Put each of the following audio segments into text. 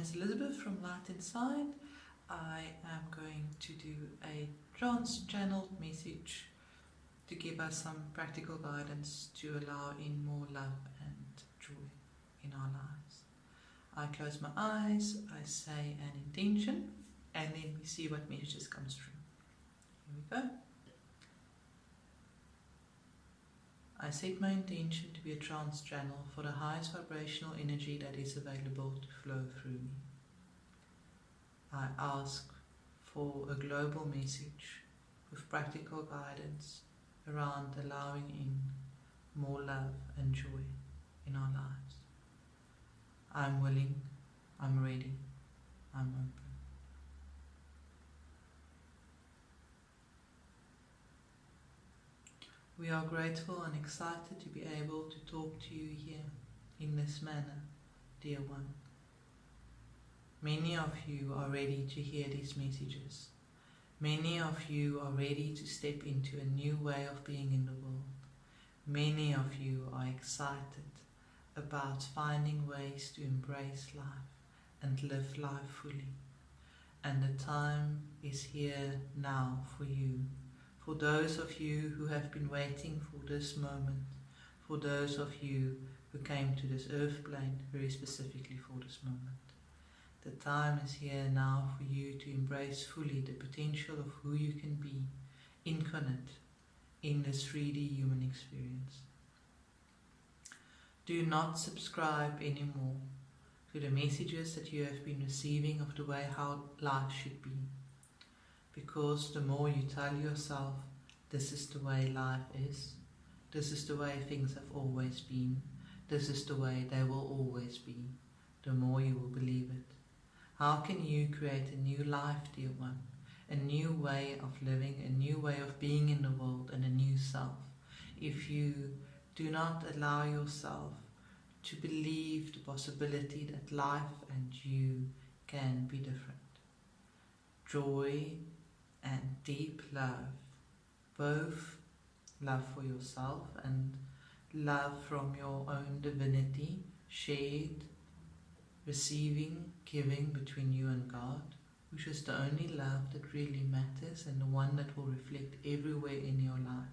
is Elizabeth from Light Inside. I am going to do a trans-channeled message to give us some practical guidance to allow in more love and joy in our lives. I close my eyes, I say an intention, and then we see what messages comes through. Here we go. I set my intention to be a trance channel for the highest vibrational energy that is available to flow through me. I ask for a global message with practical guidance around allowing in more love and joy in our lives. I'm willing, I'm ready, I'm open. We are grateful and excited to be able to talk to you here in this manner, dear one. Many of you are ready to hear these messages. Many of you are ready to step into a new way of being in the world. Many of you are excited about finding ways to embrace life and live life fully. And the time is here now for you. For those of you who have been waiting for this moment, for those of you who came to this earth plane very specifically for this moment. The time is here now for you to embrace fully the potential of who you can be, incarnate in this 3D human experience. Do not subscribe anymore to the messages that you have been receiving of the way how life should be. Because the more you tell yourself, this is the way life is, this is the way things have always been, this is the way they will always be, the more you will believe it. How can you create a new life, dear one, a new way of living, a new way of being in the world, and a new self, if you do not allow yourself to believe the possibility that life and you can be different? Joy and deep love, both love for yourself and love from your own divinity, shared, receiving, giving between you and God, which is the only love that really matters and the one that will reflect everywhere in your life.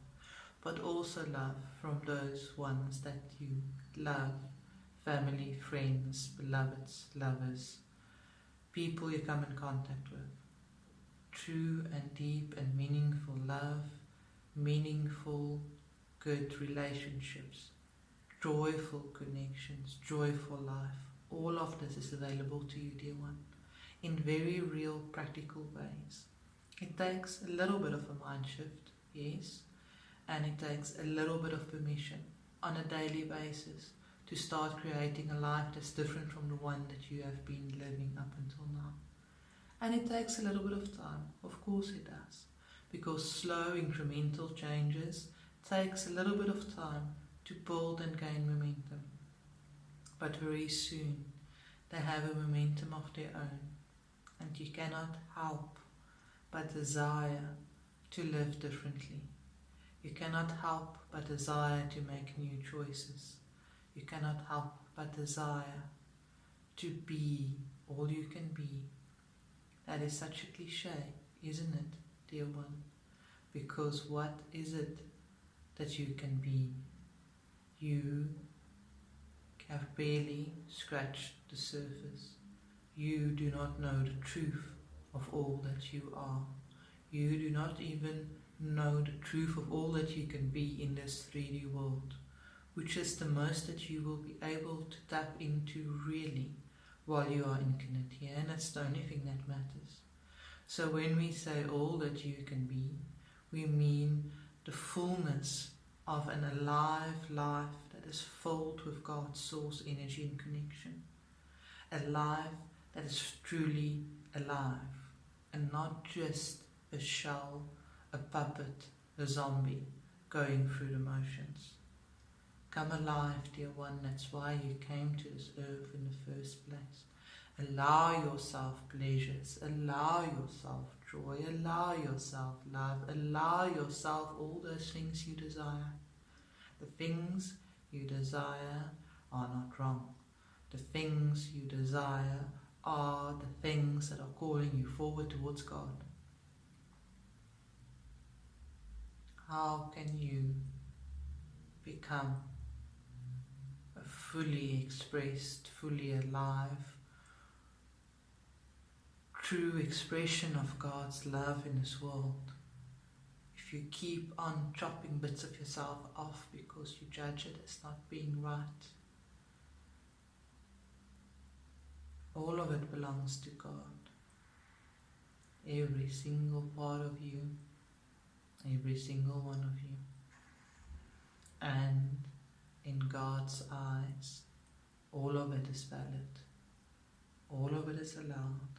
But also love from those ones that you love, family, friends, beloveds, lovers, people you come in contact with. True and deep and meaningful love, meaningful, good relationships, joyful connections, joyful life. All of this is available to you, dear one, in very real, practical ways. It takes a little bit of a mind shift, yes, and it takes a little bit of permission on a daily basis to start creating a life that's different from the one that you have been living up until now. And it takes a little bit of time, of course it does, because slow incremental changes takes a little bit of time to build and gain momentum. But very soon they have a momentum of their own, and you cannot help but desire to live differently. You cannot help but desire to make new choices. You cannot help but desire to be all you can be. That is such a cliche, isn't it, dear one? Because what is it that you can be? You have barely scratched the surface. You do not know the truth of all that you are. You do not even know the truth of all that you can be in this 3D world, which is the most that you will be able to tap into really while you are incarnate here, and that's the only thing that matters. So when we say all that you can be, we mean the fullness of an alive life that is filled with God's source energy and connection. A life that is truly alive, and not just a shell, a puppet, a zombie going through the motions. Come alive, dear one, that's why you came to this earth in the first place. Allow yourself pleasures, allow yourself joy, allow yourself love, allow yourself all those things you desire. The things you desire are not wrong. The things you desire are the things that are calling you forward towards God? How can you become a fully expressed, fully alive, true expression of God's love in this world if you keep on chopping bits of yourself off because you judge it as not being right? All of it belongs to God. Every single part of you, every single one of you. And in God's eyes, all of it is valid. All of it is allowed.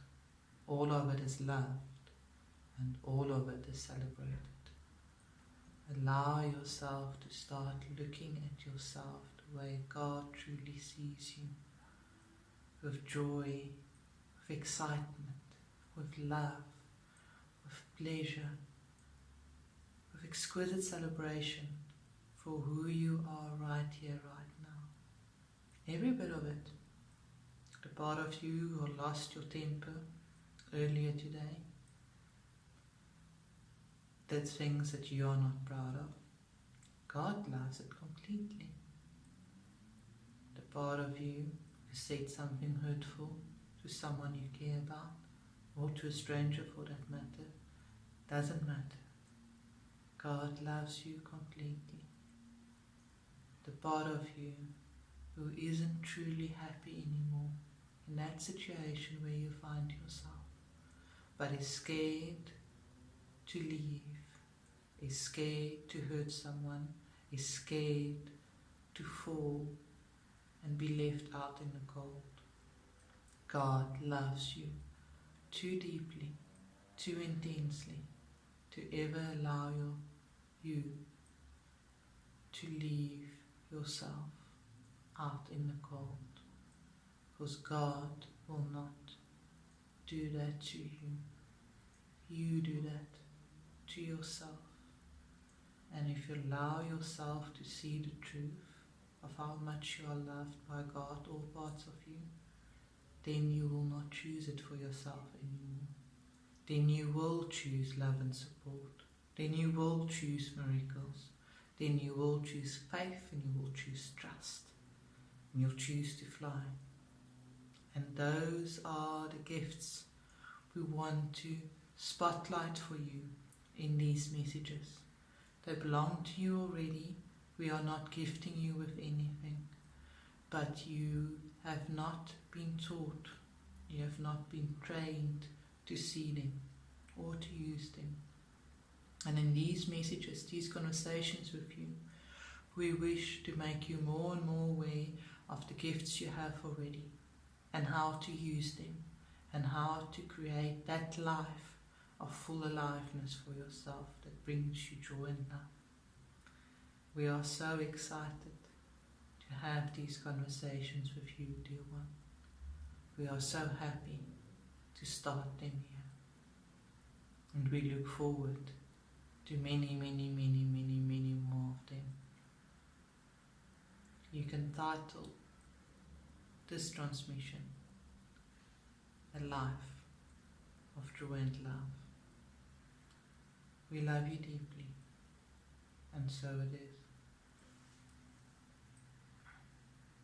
All of it is loved. And all of it is celebrated. Allow yourself to start looking at yourself the way God truly sees you. With joy, with excitement, with love, with pleasure, with exquisite celebration for who you are right here, right now. Every bit of it. The part of you who lost your temper earlier today, did things that you are not proud of. God loves it completely. The part of you who said something hurtful to someone you care about, or to a stranger for that matter, doesn't matter. God loves you completely. The part of you who isn't truly happy anymore in that situation where you find yourself, but is scared to leave, is scared to hurt someone, is scared to fall and be left out in the cold. God loves you too deeply, too intensely, to ever allow you to leave yourself out in the cold. Because God will not do that to you. You do that to yourself. And if you allow yourself to see the truth of how much you are loved by God, all parts of you, then you will not choose it for yourself anymore. Then you will choose love and support. Then you will choose miracles. Then you will choose faith, and you will choose trust. And you'll choose to fly. And those are the gifts we want to spotlight for you in these messages. They belong to you already. We are not gifting you with anything. But you have not been taught, you have not been trained to see them or to use them. And in these messages, these conversations with you, we wish to make you more and more aware of the gifts you have already and how to use them and how to create that life of full aliveness for yourself that brings you joy and love. We are so excited to have these conversations with you, dear one. We are so happy to start them here. And we look forward to many, many, many, many, many more of them. You can title this transmission A Life of Joy and Love. We love you deeply, and so it is.